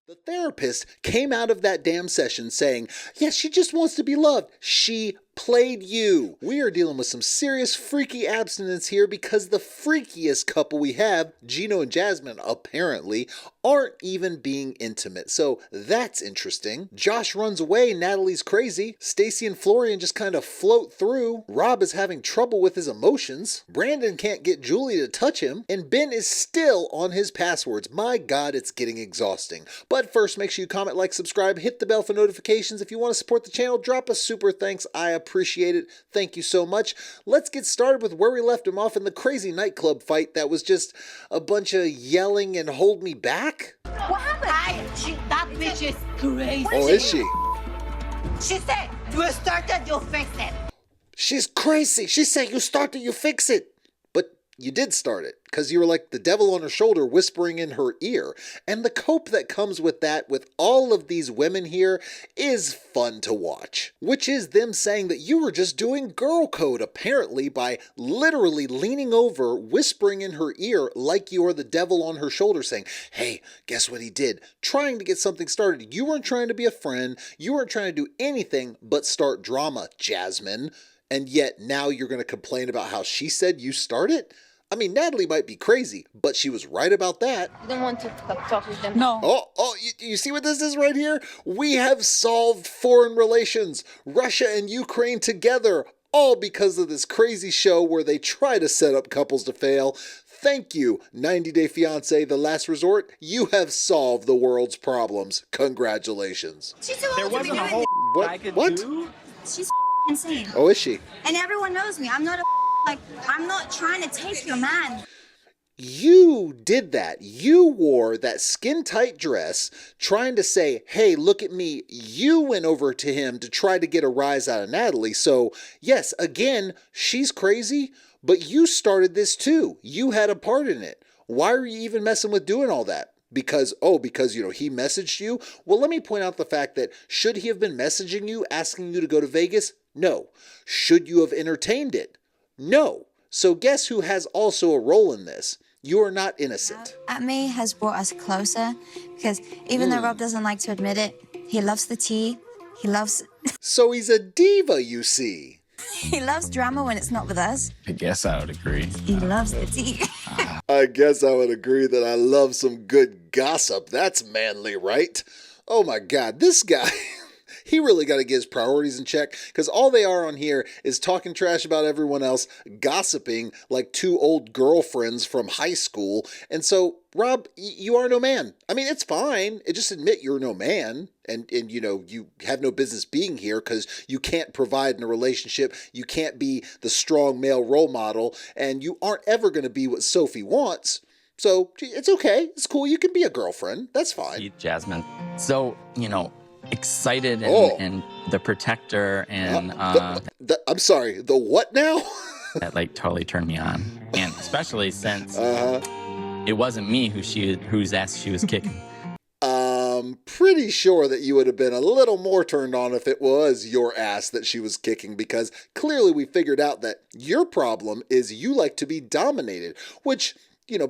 The therapist came out of that damn session saying, yes, she just wants to be loved. She played you. We are dealing with some serious freaky abstinence here because the freakiest couple we have, Gino and Jasmine, apparently, aren't even being intimate. So that's interesting. Josh runs away, Natalie's crazy. Stacy and Florian just kind of float through. Rob is having trouble with his emotions. Brandon can't get Julie to touch him. And Ben is still on his passwords. My God, it's getting exhausting. But first, make sure you comment, like, subscribe, hit the bell for notifications. If you want to support the channel, drop a super thanks. I appreciate it. Thank you so much. Let's get started with where we left him off in the crazy nightclub fight that was just a bunch of yelling and hold me back. What happened? That bitch is crazy. Oh, is she? She said, you started, you fix it. She's crazy. She said, you started, you fix it. But you did start it because you were like the devil on her shoulder whispering in her ear. And the cope that comes with that, with all of these women here, is fun to watch. Which is them saying that you were just doing girl code, apparently, by literally leaning over, whispering in her ear like you are the devil on her shoulder, saying, hey, guess what he did? Trying to get something started. You weren't trying to be a friend. You weren't trying to do anything but start drama, Jasmine. And yet now you're going to complain about how she said you started? I mean, Natalie might be crazy, but she was right about that. You don't want to talk with them? No. You see what this is right here? We have solved foreign relations. Russia and Ukraine together, all because of this crazy show where they try to set up couples to fail. Thank you, 90 Day Fiance, The Last Resort. You have solved the world's problems. Congratulations. She's too There old to be wasn't a doing whole What? I could What? do. She's insane. Oh, is she? And everyone knows me. I'm not I'm not trying to take your man. You did that. You wore that skin-tight dress trying to say, hey, look at me. You went over to him to try to get a rise out of Natalie. So, yes, again, she's crazy, but you started this too. You had a part in it. Why are you even messing with doing all that? Because he messaged you? Well, let me point out the fact that should he have been messaging you, asking you to go to Vegas? No. Should you have entertained it? No. So guess who has also a role in this? You are not innocent. At me has brought us closer because even though Rob doesn't like to admit it, he loves the tea. He loves So he's a diva, you see. he loves drama when it's not with us. I guess I would agree. He loves the tea. I guess I would agree that I love some good gossip. That's manly, right? Oh my God, this guy... He really got to get his priorities in check because all they are on here is talking trash about everyone else, gossiping like two old girlfriends from high school. And so, Rob, you are no man. I mean, it's fine. Just admit you're no man and you have no business being here because you can't provide in a relationship. You can't be the strong male role model and you aren't ever going to be what Sophie wants. So it's okay. It's cool. You can be a girlfriend. That's fine. Jasmine. So, excited and the protector and I'm sorry, the what now? that totally turned me on, and especially since it wasn't me whose ass she was kicking. Pretty sure that you would have been a little more turned on if it was your ass that she was kicking, because clearly we figured out that your problem is you like to be dominated, which,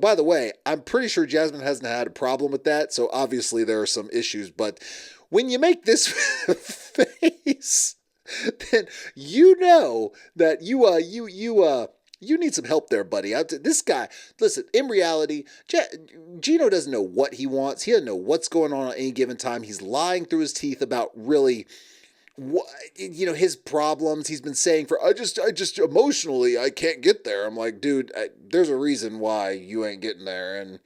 by the way, I'm pretty sure Jasmine hasn't had a problem with that, so obviously there are some issues, but when you make this face, then you know that you need some help there, buddy. This guy, listen, in reality, Gino doesn't know what he wants. He doesn't know what's going on at any given time. He's lying through his teeth about really, his problems. He's been saying I just emotionally, I can't get there. I'm like, dude, there's a reason why you ain't getting there, and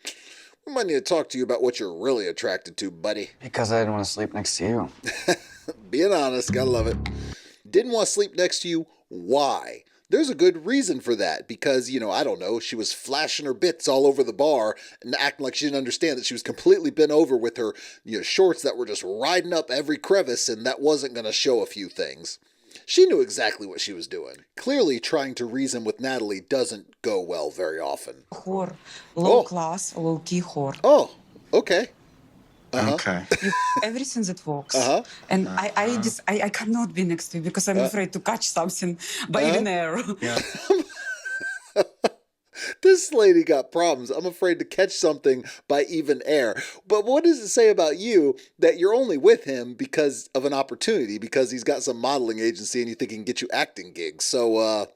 we might need to talk to you about what you're really attracted to, buddy. Because I didn't want to sleep next to you. Being honest, gotta love it. Didn't want to sleep next to you. Why? There's a good reason for that. Because, I don't know, she was flashing her bits all over the bar and acting like she didn't understand that she was completely bent over with her shorts that were just riding up every crevice, and that wasn't going to show a few things. She knew exactly what she was doing. Clearly, trying to reason with Natalie doesn't go well very often. Whore. Low class, low key whore. Oh, okay. Okay. Everything that works. And I cannot be next to you because I'm afraid to catch something by even air. This This lady got problems. I'm afraid to catch something by even air. But what does it say about you that you're only with him because of an opportunity, because he's got some modeling agency and you think he can get you acting gigs? So,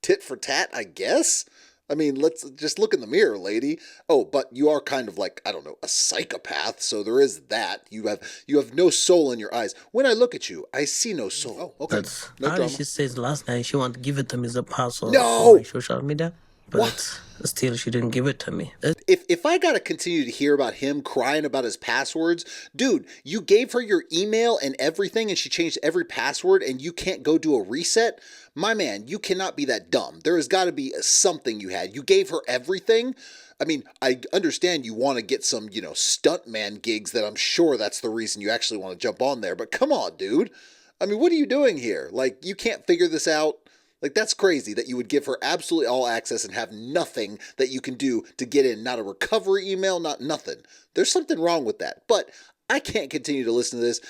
tit for tat, I guess? I mean, let's just look in the mirror, lady. Oh, but you are kind of like, I don't know, a psychopath, so there is that. You have no soul in your eyes. When I look at you, I see no soul. Oh, okay. That's No how drama. she says last night she wanted to give it to me as a password No! for my social media, but What? still she didn't give it to me. If I gotta continue to hear about him crying about his passwords, dude, you gave her your email and everything and she changed every password and you can't go do a reset? My man, you cannot be that dumb. There has got to be something you had. You gave her everything. I mean, I understand you want to get some, stuntman gigs that I'm sure that's the reason you actually want to jump on there. But come on, dude. I mean, what are you doing here? Like, you can't figure this out? Like, that's crazy that you would give her absolutely all access and have nothing that you can do to get in. Not a recovery email, not nothing. There's something wrong with that. But I can't continue to listen to this.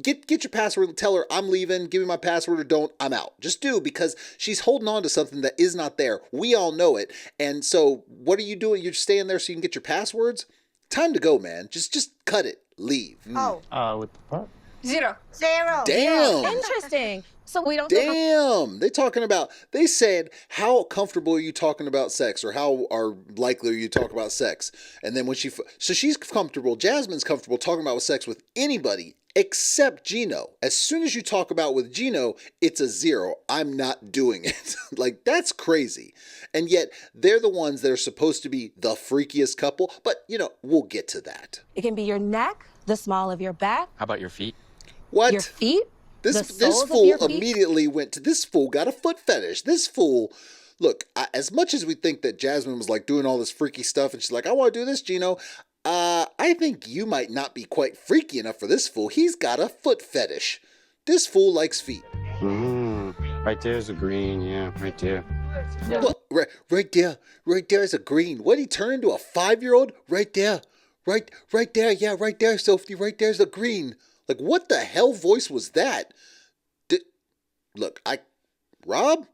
Get your password and tell her I'm leaving, give me my password or don't, I'm out. Just do, because she's holding on to something that is not there. We all know it. And so what are you doing? You're staying there so you can get your passwords? Time to go, man. Just cut it. Leave. Oh. With what? Zero. Damn. Interesting. So we don't. Damn. They said, how comfortable are you talking about sex, or how likely are you to talk about sex? And then so she's comfortable, Jasmine's comfortable talking about sex with anybody except Gino. As soon as you talk about with Gino, it's a 0. I'm not doing it. Like, that's crazy. And yet, they're the ones that are supposed to be the freakiest couple. But, we'll get to that. It can be your neck, the small of your back, How about your feet? What? your feet. This fool immediately went to, this fool got a foot fetish. This fool, look, as much as we think that Jasmine was like doing all this freaky stuff and she's like, I want to do this, Gino, I think you might not be quite freaky enough for this fool. He's got a foot fetish. This fool likes feet. Right there's a green, yeah, right there. What? Right there is a green. What, he turned into a 5-year-old? Right there. Right there, yeah, right there, Sophie. Right there's a green. Like, what the hell voice was that? Look, Rob,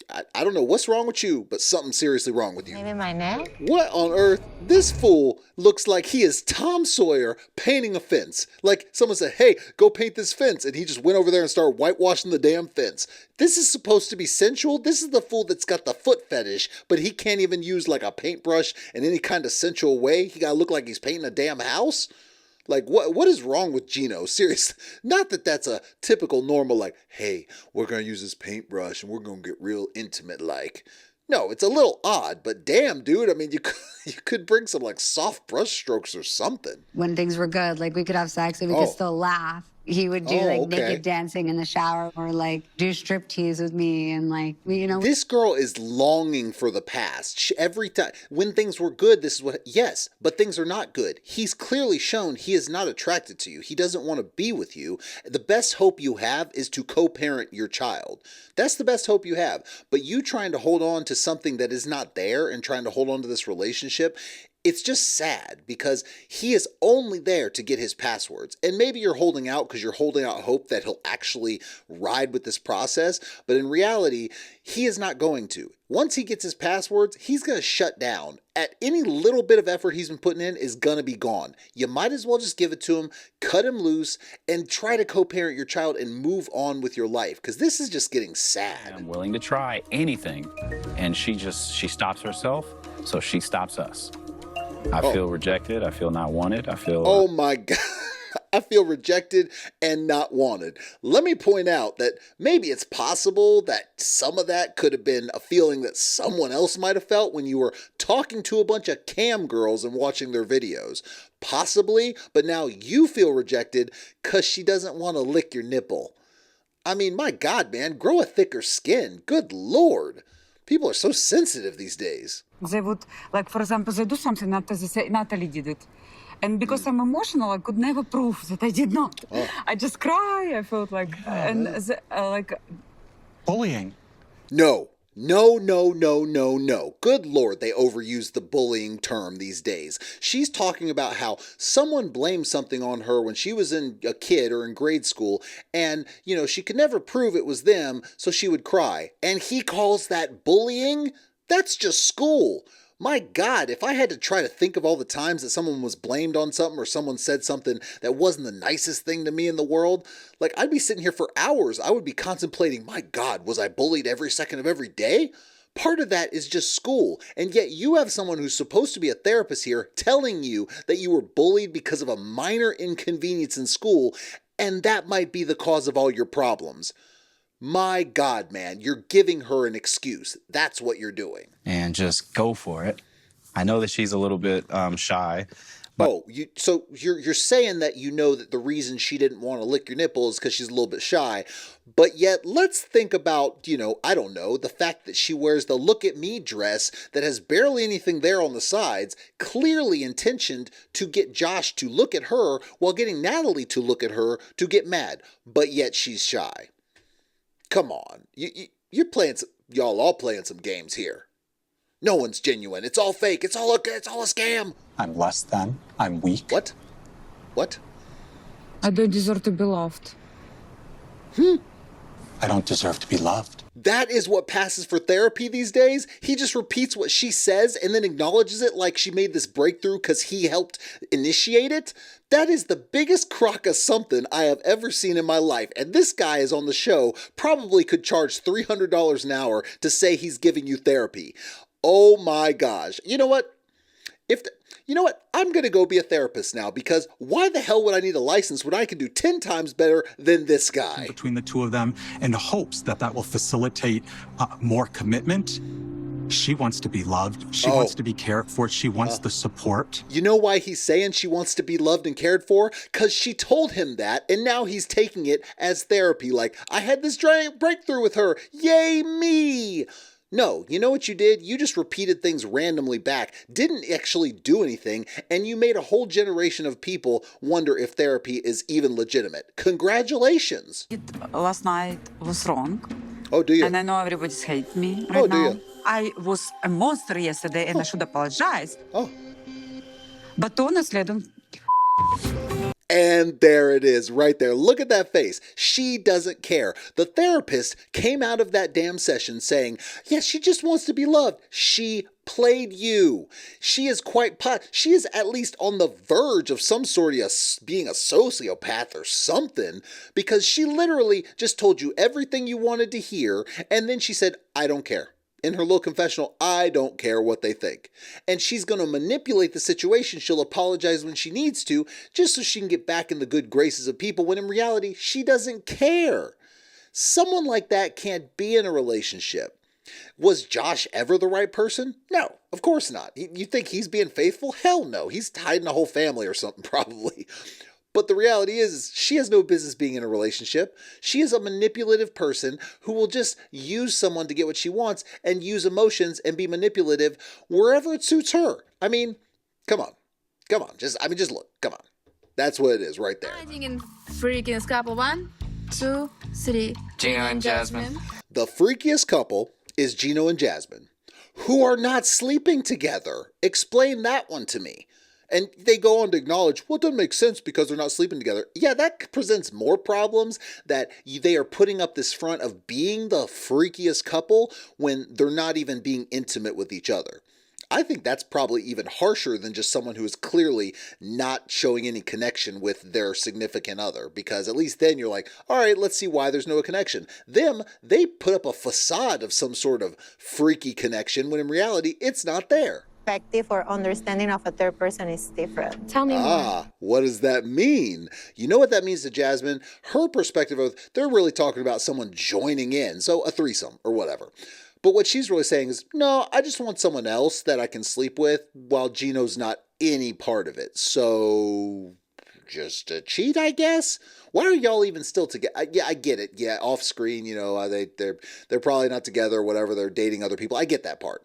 I don't know what's wrong with you, but something's seriously wrong with you. Maybe my neck. What on earth? This fool looks like he is Tom Sawyer painting a fence. Like someone said, hey, go paint this fence. And he just went over there and started whitewashing the damn fence. This is supposed to be sensual. This is the fool that's got the foot fetish, but he can't even use like a paintbrush in any kind of sensual way. He got to look like he's painting a damn house. Like, what is wrong with Gino? Seriously, not that that's a typical normal, like, hey, we're going to use this paintbrush and we're going to get real intimate like. No, it's a little odd, but damn, dude, I mean, you could bring some, like, soft brush strokes or something. When things were good, like, we could have sex and we could still laugh. He would do, naked dancing in the shower or, do striptease with me and, This girl is longing for the past. Every time, when things were good, this is what, yes, but things are not good. He's clearly shown he is not attracted to you. He doesn't want to be with you. The best hope you have is to co-parent your child. That's the best hope you have. But you trying to hold on to something that is not there and trying to hold on to this relationship, it's just sad because he is only there to get his passwords. And maybe you're holding out because you're holding out hope that he'll actually ride with this process. But in reality, he is not going to. Once he gets his passwords, he's going to shut down. At any little bit of effort he's been putting in is going to be gone. You might as well just give it to him, cut him loose, and try to co-parent your child and move on with your life. Because this is just getting sad. I'm willing to try anything. And she stops herself, so she stops us. I feel rejected. I feel not wanted. I feel... Oh my God. I feel rejected and not wanted. Let me point out that maybe it's possible that some of that could have been a feeling that someone else might have felt when you were talking to a bunch of cam girls and watching their videos. Possibly, but now you feel rejected because she doesn't want to lick your nipple. I mean, my God, man, grow a thicker skin. Good Lord. People are so sensitive these days. They would, for example, they do something, Natalie say, Natalie did it. And because I'm emotional, I could never prove that I did not. Oh. I just cry, I felt bullying. No. Good Lord, they overuse the bullying term these days. She's talking about how someone blamed something on her when she was a kid or in grade school, and, she could never prove it was them, so she would cry. And he calls that bullying? That's just school. My God, if I had to try to think of all the times that someone was blamed on something or someone said something that wasn't the nicest thing to me in the world, like I'd be sitting here for hours. I would be contemplating, my God, was I bullied every second of every day? Part of that is just school, and yet you have someone who's supposed to be a therapist here telling you that you were bullied because of a minor inconvenience in school, and that might be the cause of all your problems. My God, man, you're giving her an excuse. That's what you're doing. And just go for it. I know that she's a little bit shy. But so you're saying that you know that the reason she didn't want to lick your nipple is because she's a little bit shy, but yet let's think about, I don't know, the fact that she wears the look at me dress that has barely anything there on the sides, clearly intentioned to get Josh to look at her while getting Natalie to look at her to get mad, but yet she's shy. Come on, you're playing, y'all all playing some games here. No one's genuine. It's all fake. It's all a scam. I'm less than. I'm weak. What? What? I don't deserve to be loved. I don't deserve to be loved. That is what passes for therapy these days. He just repeats what she says and then acknowledges it like she made this breakthrough because he helped initiate it. That is the biggest crock of something I have ever seen in my life. And this guy is on the show, probably could charge $300 an hour to say he's giving you therapy. Oh my gosh. You know what? I'm going to go be a therapist now, because why the hell would I need a license when I can do 10 times better than this guy? Between the two of them, in hopes that will facilitate more commitment. She wants to be loved. She wants to be cared for. She wants the support. You know why he's saying she wants to be loved and cared for? Because she told him that, and now he's taking it as therapy. Like, I had this giant breakthrough with her. Yay me! No, you know what you did? You just repeated things randomly back, didn't actually do anything, and you made a whole generation of people wonder if therapy is even legitimate. Congratulations! Last night was wrong. Oh, do you? And I know everybody's hate me right now. Do you? I was a monster yesterday and I should apologize. Oh. But то наследуем. And there it is, right there. Look at that face. She doesn't care. The therapist came out of that damn session saying, yes, she just wants to be loved. She played you. She is she is at least on the verge of some sort of being a sociopath or something, because she literally just told you everything you wanted to hear, and then she said, I don't care. In her little confessional, I don't care what they think. And she's going to manipulate the situation. She'll apologize when she needs to, just so she can get back in the good graces of people, when in reality, she doesn't care. Someone like that can't be in a relationship. Was Josh ever the right person? No, of course not. You think he's being faithful? Hell no. He's hiding a whole family or something, probably. But the reality is, she has no business being in a relationship. She is a manipulative person who will just use someone to get what she wants and use emotions and be manipulative wherever it suits her. I mean, come on. Just look. Come on. That's what it is right there. In freakiest couple, 1, 2, 3. Gino and Jasmine. The freakiest couple is Gino and Jasmine, who are not sleeping together. Explain that one to me. And they go on to acknowledge, well, it doesn't make sense because they're not sleeping together. Yeah, that presents more problems, that they are putting up this front of being the freakiest couple when they're not even being intimate with each other. I think that's probably even harsher than just someone who is clearly not showing any connection with their significant other, because at least then you're like, all right, let's see why there's no connection. They put up a facade of some sort of freaky connection when in reality, it's not there. Perspective or understanding of a third person is different. Tell me more. What does that mean? You know what that means to Jasmine? Her perspective of, they're really talking about someone joining in, so a threesome or whatever. But what she's really saying is, no, I just want someone else that I can sleep with while Gino's not any part of it. So just a cheat, I guess? Why are y'all even still together? Yeah, I get it. Yeah, off screen, they're probably not together or whatever. They're dating other people. I get that part.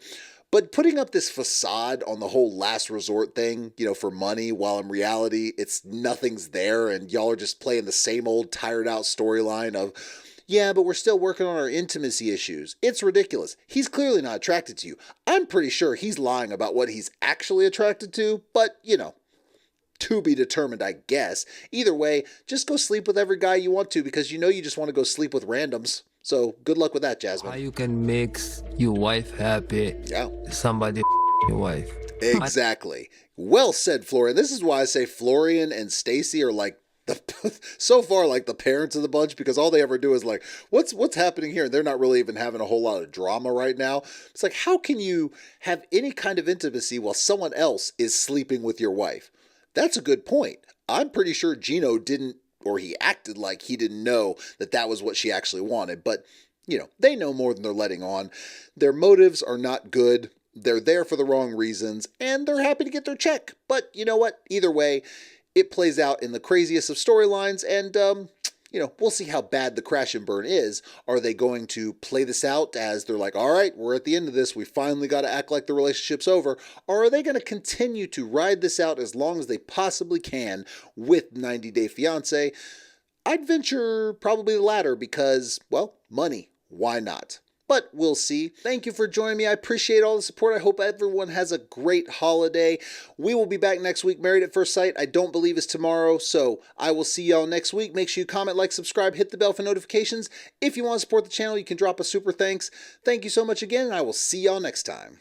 But putting up this facade on the whole last resort thing, for money, while in reality, nothing's there and y'all are just playing the same old tired out storyline of, yeah, but we're still working on our intimacy issues. It's ridiculous. He's clearly not attracted to you. I'm pretty sure he's lying about what he's actually attracted to, but, to be determined, I guess. Either way, just go sleep with every guy you want to, because you just want to go sleep with randoms. So good luck with that, Jasmine. How you can make your wife happy? Yeah. Somebody your wife. Exactly. Well said, Florian. This is why I say Florian and Stacy are like so far like the parents of the bunch, because all they ever do is like, what's happening here? And they're not really even having a whole lot of drama right now. It's like, how can you have any kind of intimacy while someone else is sleeping with your wife? That's a good point. I'm pretty sure Gino didn't, or he acted like he didn't know that that was what she actually wanted. But, you know, they know more than they're letting on. Their motives are not good. They're there for the wrong reasons, and they're happy to get their check. But you know what? Either way, it plays out in the craziest of storylines, and, you know, we'll see how bad the crash and burn is. Are they going to play this out as they're like, all right, we're at the end of this, we finally got to act like the relationship's over? Or are they going to continue to ride this out as long as they possibly can with 90 Day Fiance? I'd venture probably the latter because, well, money. Why not? But we'll see. Thank you for joining me. I appreciate all the support. I hope everyone has a great holiday. We will be back next week. Married at First Sight, I don't believe is tomorrow, so I will see y'all next week. Make sure you comment, like, subscribe, hit the bell for notifications. If you want to support the channel, you can drop a super thanks. Thank you so much again, and I will see y'all next time.